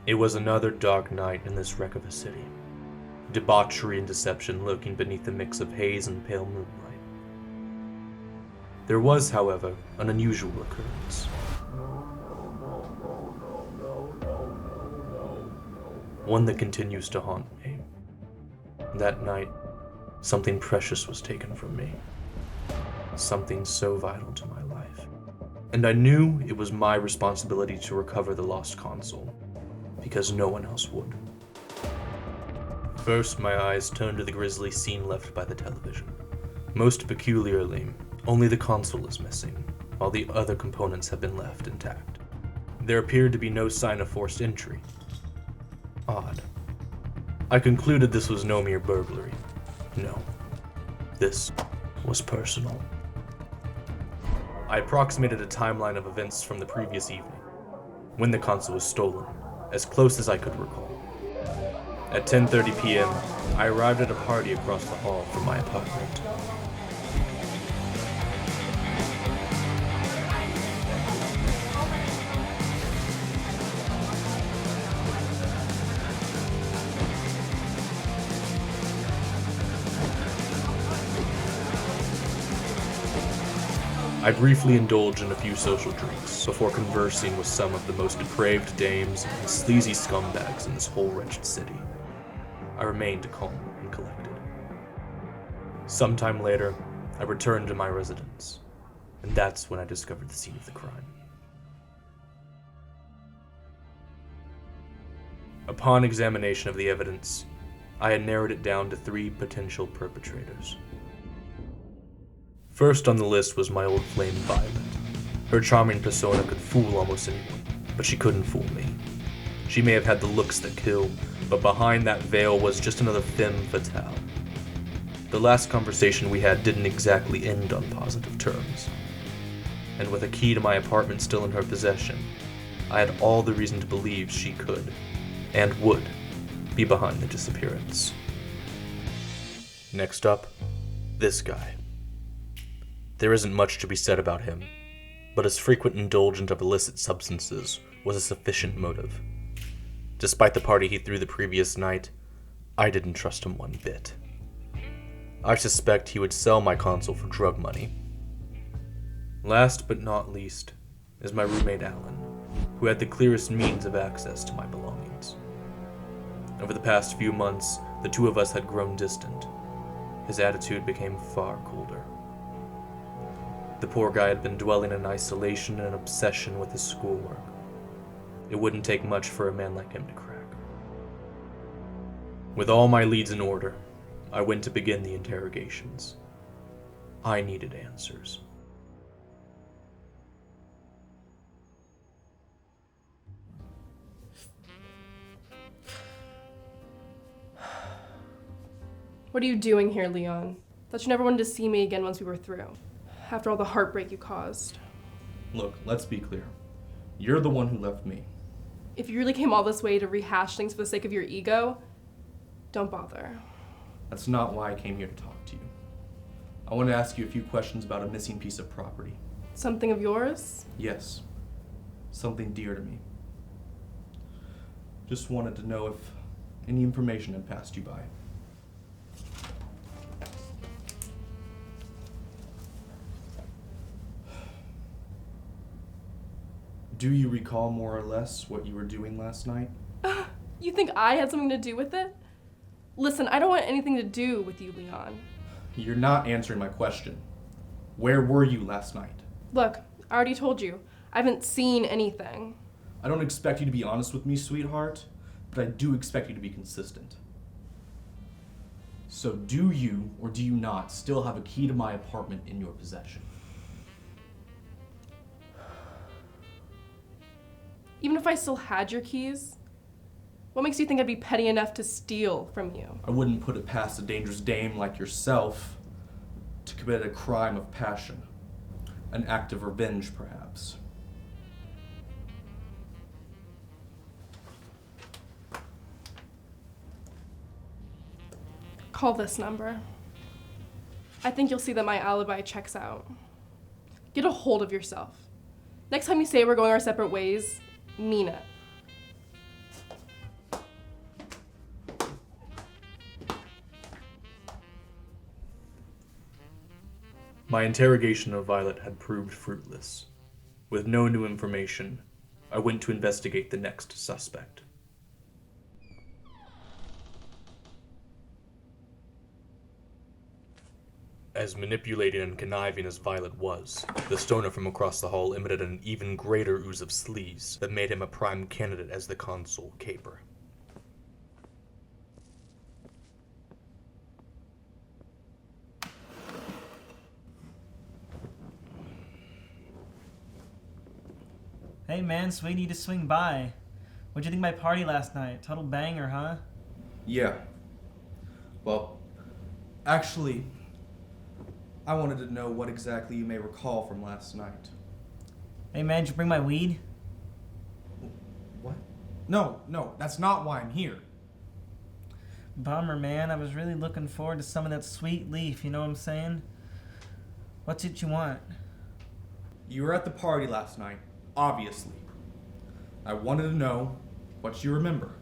It was another dark night in this wreck of a city. Debauchery and deception lurking beneath the mix of haze and pale moonlight. There was, however, an unusual occurrence. One that continues to haunt me. That night, something precious was taken from me. Something so vital to my life. And I knew it was my responsibility to recover the lost console, because no one else would. First, my eyes turned to the grisly scene left by the television. Most peculiarly, only the console is missing, while the other components have been left intact. There appeared to be no sign of forced entry. Odd. I concluded this was no mere burglary. No. This was personal. I approximated a timeline of events from the previous evening, when the console was stolen, as close as I could recall. At 10:30 p.m., I arrived at a party across the hall from my apartment. I briefly indulged in a few social drinks before conversing with some of the most depraved dames and sleazy scumbags in this whole wretched city. I remained calm and collected. Sometime later, I returned to my residence, and that's when I discovered the scene of the crime. Upon examination of the evidence, I had narrowed it down to 3 potential perpetrators. First on the list was my old flame Violet. Her charming persona could fool almost anyone, but she couldn't fool me. She may have had the looks that kill, but behind that veil was just another femme fatale. The last conversation we had didn't exactly end on positive terms. And with a key to my apartment still in her possession, I had all the reason to believe she could, and would, be behind the disappearance. Next up, this guy. There isn't much to be said about him, but his frequent indulgence of illicit substances was a sufficient motive. Despite the party he threw the previous night, I didn't trust him one bit. I suspect he would sell my console for drug money. Last but not least is my roommate Alan, who had the clearest means of access to my belongings. Over the past few months, the two of us had grown distant. His attitude became far colder. The poor guy had been dwelling in isolation and an obsession with his schoolwork. It wouldn't take much for a man like him to crack. With all my leads in order, I went to begin the interrogations. I needed answers. What are you doing here, Leon? Thought you never wanted to see me again once we were through. After all the heartbreak you caused. Look, let's be clear. You're the one who left me. If you really came all this way to rehash things for the sake of your ego, don't bother. That's not why I came here to talk to you. I want to ask you a few questions about a missing piece of property. Something of yours? Yes. Something dear to me. Just wanted to know if any information had passed you by. Do you recall more or less what you were doing last night? You think I had something to do with it? Listen, I don't want anything to do with you, Leon. You're not answering my question. Where were you last night? Look, I already told you. I haven't seen anything. I don't expect you to be honest with me, sweetheart, but I do expect you to be consistent. So do you, or do you not, still have a key to my apartment in your possession? Even if I still had your keys, what makes you think I'd be petty enough to steal from you? I wouldn't put it past a dangerous dame like yourself to commit a crime of passion. An act of revenge, perhaps. Call this number. I think you'll see that my alibi checks out. Get a hold of yourself. Next time you say we're going our separate ways, mean it. My interrogation of Violet had proved fruitless. With no new information, I went to investigate the next suspect. As manipulating and conniving as Violet was, the stoner from across the hall emitted an even greater ooze of sleaze that made him a prime candidate as the console caper. Hey man, sweetie, to swing by. What'd you think of my party last night? Total banger, huh? Yeah. Well, actually, I wanted to know what exactly you may recall from last night. Hey man, did you bring my weed? What? No, that's not why I'm here. Bummer, man. I was really looking forward to some of that sweet leaf, you know what I'm saying? What's it you want? You were at the party last night, obviously. I wanted to know what you remember.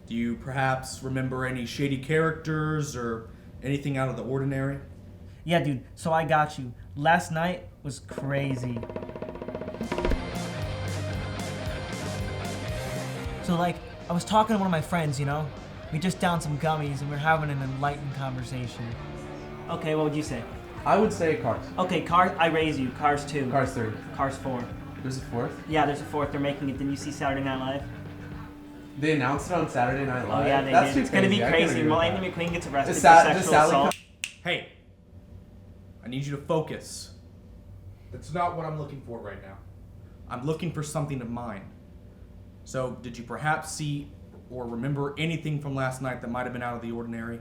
Do you perhaps remember any shady characters or anything out of the ordinary? Yeah, dude, so I got you. Last night was crazy. So, I was talking to one of my friends, you know? We just downed some gummies and we were having an enlightened conversation. Okay, what would you say? I would say Cars. Okay, Cars, I raise you. Cars 2. Cars 3. Cars 4. There's a fourth? Yeah, there's a 4th. They're making it. Didn't you see Saturday Night Live? They announced it on Saturday Night Live. Oh, yeah, they That's did. too It's gonna be crazy. I can't crazy. agree with Melanie that. McQueen gets arrested for Does sexual Sally assault. Hey, I need you to focus. That's not what I'm looking for right now. I'm looking for something of mine. So, did you perhaps see or remember anything from last night that might have been out of the ordinary?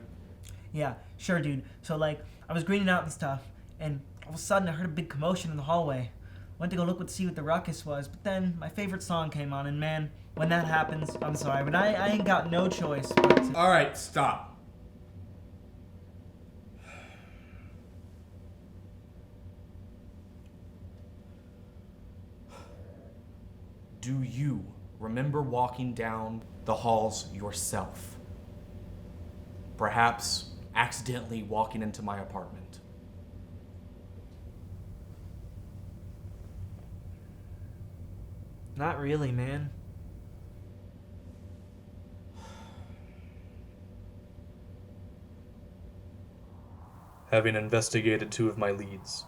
Yeah, sure, dude. So, I was greening out and stuff, and all of a sudden I heard a big commotion in the hallway. Went to go look to see what the ruckus was, but then my favorite song came on, and man, when that happens, I'm sorry, but I ain't got no choice but to... Alright, stop. Do you remember walking down the halls yourself? Perhaps accidentally walking into my apartment? Not really, man. Having investigated 2 of my leads,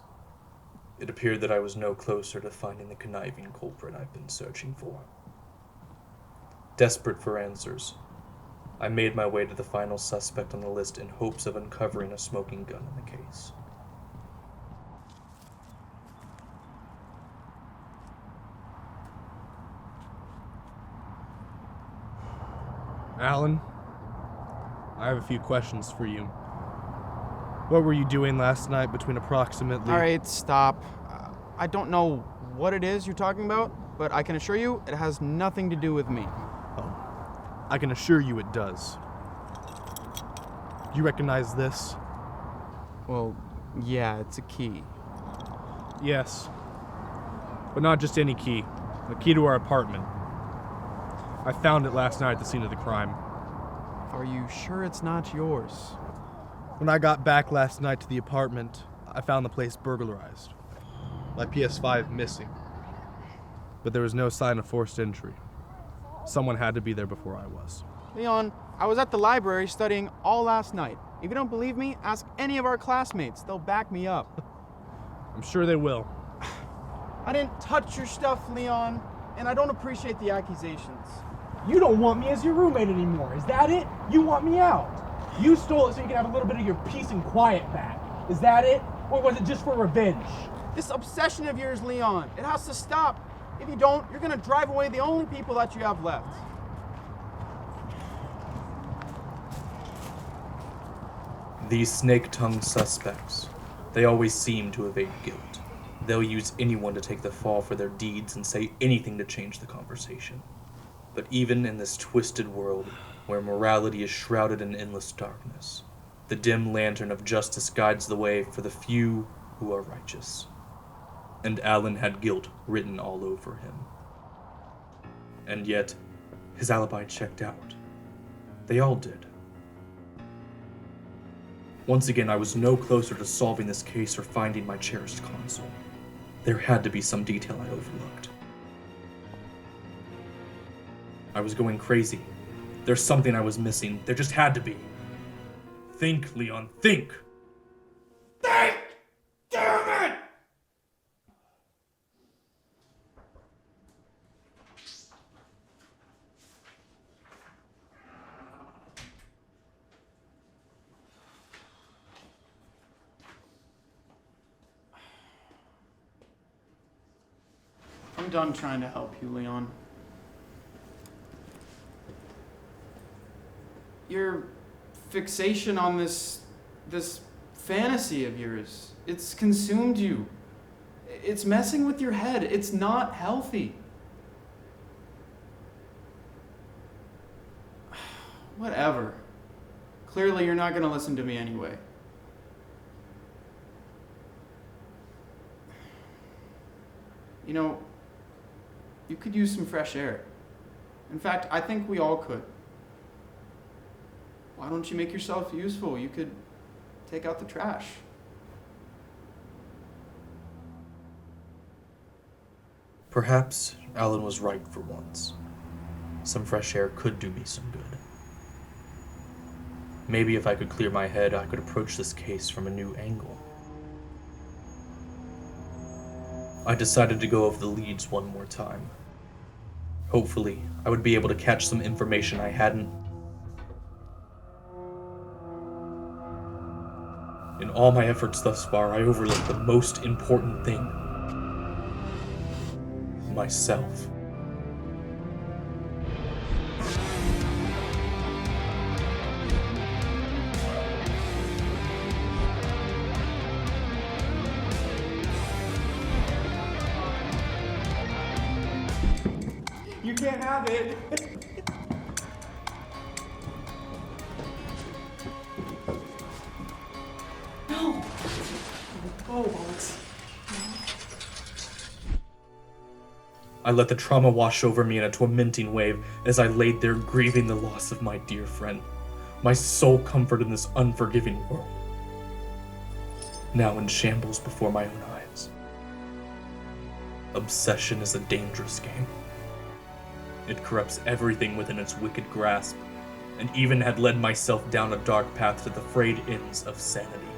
it appeared that I was no closer to finding the conniving culprit I've been searching for. Desperate for answers, I made my way to the final suspect on the list in hopes of uncovering a smoking gun in the case. Alan, I have a few questions for you. What were you doing last night between approximately... All right, stop. I don't know what it is you're talking about, but I can assure you it has nothing to do with me. Oh, I can assure you it does. You recognize this? Well, yeah, it's a key. Yes. But not just any key. The key to our apartment. I found it last night at the scene of the crime. Are you sure it's not yours? When I got back last night to the apartment, I found the place burglarized. My PS5 missing. But there was no sign of forced entry. Someone had to be there before I was. Leon, I was at the library studying all last night. If you don't believe me, ask any of our classmates. They'll back me up. I'm sure they will. I didn't touch your stuff, Leon, and I don't appreciate the accusations. You don't want me as your roommate anymore, is that it? You want me out. You stole it so you can have a little bit of your peace and quiet back. Is that it? Or was it just for revenge? This obsession of yours, Leon, it has to stop. If you don't, you're gonna drive away the only people that you have left. These snake-tongued suspects, they always seem to evade guilt. They'll use anyone to take the fall for their deeds and say anything to change the conversation. But even in this twisted world, where morality is shrouded in endless darkness, the dim lantern of justice guides the way for the few who are righteous. And Alan had guilt written all over him. And yet, his alibi checked out. They all did. Once again, I was no closer to solving this case or finding my cherished console. There had to be some detail I overlooked. I was going crazy. There's something I was missing. There just had to be. Think, Leon, think! Think! Damn it! I'm done trying to help you, Leon. Your fixation on this fantasy of yours, it's consumed you. It's messing with your head. It's not healthy. Whatever. Clearly, you're not going to listen to me anyway. You know, you could use some fresh air. In fact, I think we all could. Why don't you make yourself useful? You could take out the trash. Perhaps Alan was right for once. Some fresh air could do me some good. Maybe if I could clear my head, I could approach this case from a new angle. I decided to go over the leads one more time. Hopefully, I would be able to catch some information I hadn't. In all my efforts thus far, I overlooked the most important thing. Myself. You can't have it. No. Oh, Alex. I let the trauma wash over me in a tormenting wave as I laid there grieving the loss of my dear friend, my sole comfort in this unforgiving world. Now in shambles before my own eyes. Obsession is a dangerous game. It corrupts everything within its wicked grasp, and even had led myself down a dark path to the frayed ends of sanity.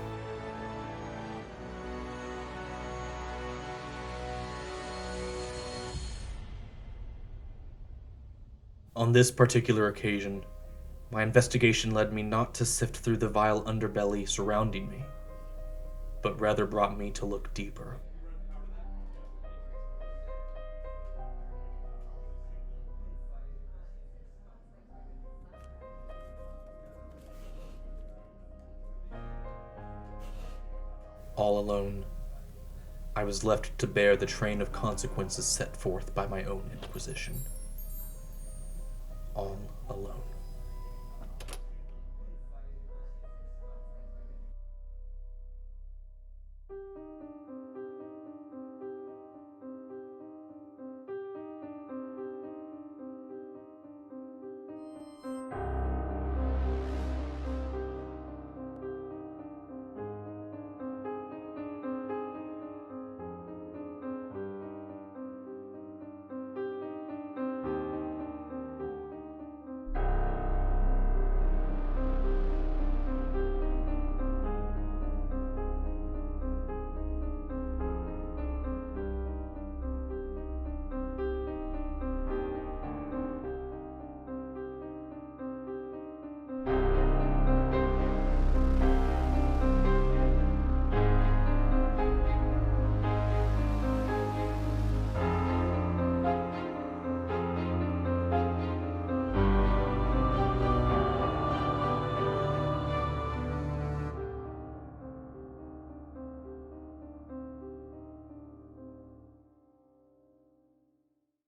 On this particular occasion, my investigation led me not to sift through the vile underbelly surrounding me, but rather brought me to look deeper. All alone, I was left to bear the train of consequences set forth by my own inquisition. All alone.